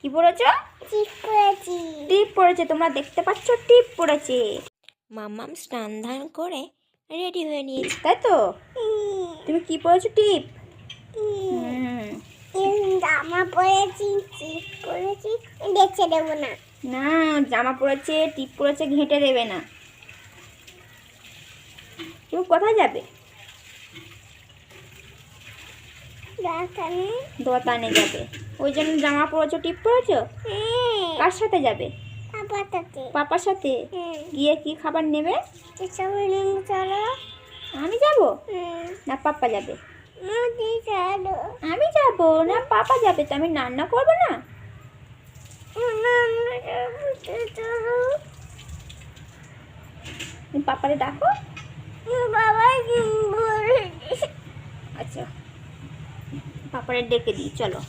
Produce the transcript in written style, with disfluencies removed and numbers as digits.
কি পড়েছো? টিপ পড়েছি। টিপ পড়েছে, তোমরা দেখতে পাচ্ছ টিপ পড়েছে। মাম্মাম স্নান ধান করে রেডি হয়ে নিয়েছে, তাই তো? তুমি কি পড়েছো? টিপ। জামা পরেছি, টিপ পরেছি, দেখতে দেবো না। না, জামা পরেছে, টিপ পরেছে, ঘেঁটে দেবে না। তুমি কোথায় যাবে? দোকানে যাবে, ওই জন্য জামা পরেছো, টিপ পরেছো। কার সাথে যাবে? পাপার সাথে। গিয়ে কি খাবার নেবে? চলো। আমি যাব না পাপা যাবে? আমি যাব না পাপা যাবে, তো আমি রান্না করবো না। তুমি পাপারে ডাকো। আচ্ছা, পাপারে ডেকে দিই, চলো।